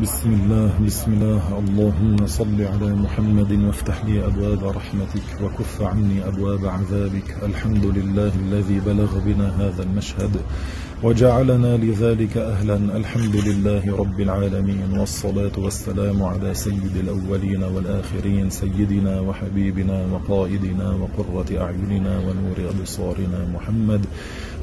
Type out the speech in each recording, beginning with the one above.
بسم الله اللهم صل على محمد وافتح لي أبواب رحمتك وكف عني أبواب عذابك. الحمد لله الذي بلغ بنا هذا المشهد وجعلنا لذلك أهلا. الحمد لله رب العالمين، والصلاة والسلام على سيد الأولين والآخرين، سيدنا وحبيبنا وقائدنا وقرة أعيننا ونور أبصارنا محمد،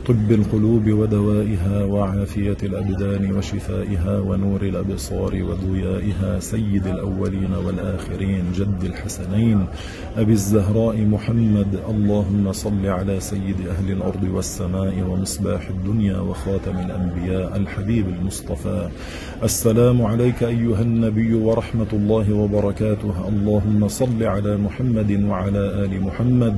طب القلوب ودوائها وعافية الأبدان وشفائها ونور الأبصار وضيائها، سيد الأولين والآخرين، جد الحسنين أبي الزهراء محمد. اللهم صل على سيد أهل الأرض والسماء ومصباح الدنيا وخاتم الأنبياء الحبيب المصطفى. السلام عليك أيها النبي ورحمة الله وبركاته. اللهم صل على محمد وعلى آل محمد.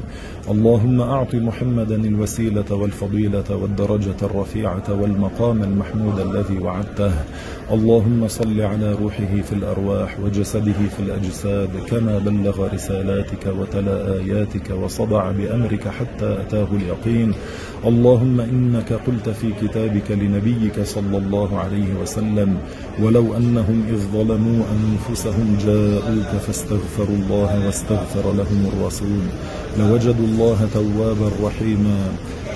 اللهم أعط محمدا الوسيلة والفضيلة والدرجة الرفيعة والمقام المحمود الذي وعدته. اللهم صل على روحه في الأرواح وجسده في الأجساد، كما بلغ رسالاتك وتلا آياتك وصدع بأمرك حتى أتاه اليقين. اللهم إنك قلت في كتابك لنبيك صلى الله عليه وسلم: ولو أنهم إذ ظلموا أنفسهم جاءوك فاستغفروا الله واستغفر لهم الرسول لوجدوا الله توابا رحيما.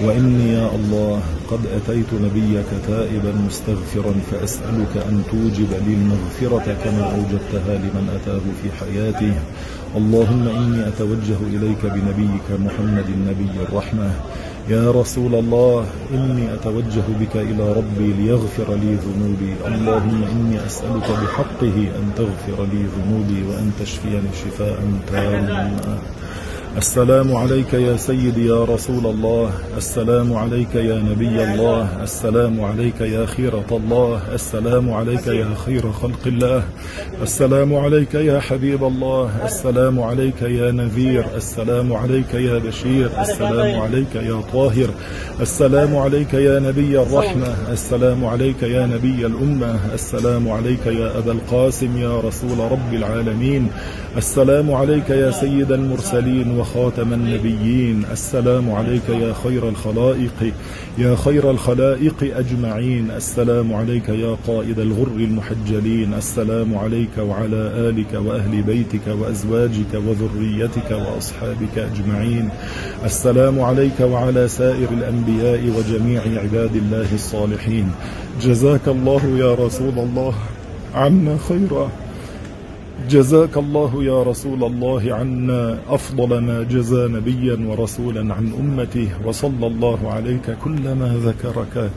وإني يا الله قد أتيت نبيك تائبا مستغفرا، فأسألك أن توجب لي المغفرة كما أوجبتها لمن أتاه في حياته. اللهم إني أتوجه إليك بنبيك محمد النبي الرحمة. يا رسول الله، إني أتوجه بك إلى ربي ليغفر لي ذنوبي. اللهم إني أسألك بحقه أن تغفر لي ذنوبي وأن تشفيني شفاء تاما. السلام عليك يا سيدي يا رسول الله. السلام عليك يا نبي الله. السلام عليك يا خيرة الله. السلام عليك يا خير خلق الله. السلام عليك يا حبيب الله. السلام عليك يا نذير. السلام عليك يا بشير. السلام عليك يا طاهر. السلام عليك يا نبي الرحمة. السلام عليك يا نبي الأمة. السلام عليك يا أبا القاسم يا رسول رب العالمين. السلام عليك يا سيد المرسلين وخاتم النبيين. السلام عليك يا خير الخلائق، يا خير الخلائق أجمعين. السلام عليك يا قائد الغر المحجلين. السلام عليك وعلى آلك وأهل بيتك وأزواجك وذريتك وأصحابك أجمعين. السلام عليك وعلى سائر الأنبياء وجميع عباد الله الصالحين. جزاك الله يا رسول الله عنا خيرا. جزاك الله يا رسول الله عنا أفضل ما جزى نبيا ورسولا عن أمته. وصلى الله عليك كلما ذكرك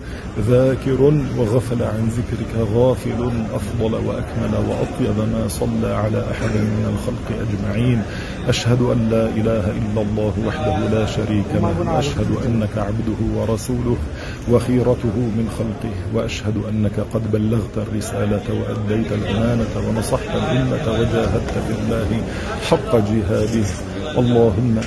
ذاكر وغفل عن ذكرك غافل، أفضل وأكمل وأطيب ما صلى على أحد من الخلق أجمعين. أشهد أن لا إله إلا الله وحده لا شريك له، وأشهد أنك عبده ورسوله وخيرته من خلقه، وأشهد أنك قد بلغت الرسالة وأديت الأمانة ونصحت الأمة وجاهدت في الله حق جهاده. اللهم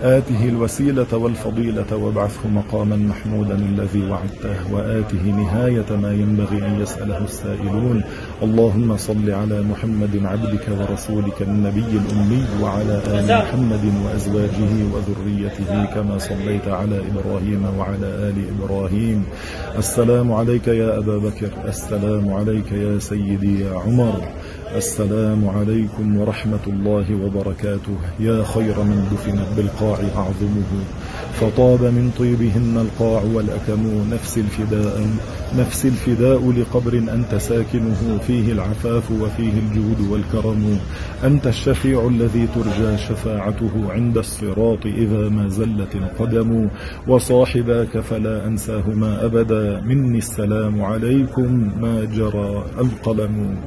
آته الوسيلة والفضيلة وابعثه مقاما محمودا الذي وعدته، وآته نهاية ما ينبغي أن يسأله السائلون. اللهم صل على محمد عبدك ورسولك النبي الأمي وعلى آل محمد وأزواجه وذريته كما صليت على إبراهيم وعلى آل إبراهيم. السلام عليك يا أبا بكر. السلام عليك يا سيدي يا عمر. السلام عليكم ورحمة الله وبركاته. يا خير من دفنت بالقاع أعظمه، فطاب من طيبهن القاع والأكم. نفس الفداء لقبر أنت ساكنه، فيه العفاف وفيه الجود والكرم. أنت الشفيع الذي ترجى شفاعته عند الصراط إذا ما زلت القدم. وصاحباك فلا أنساهما أبدا، مني السلام عليكم ما جرى القلم.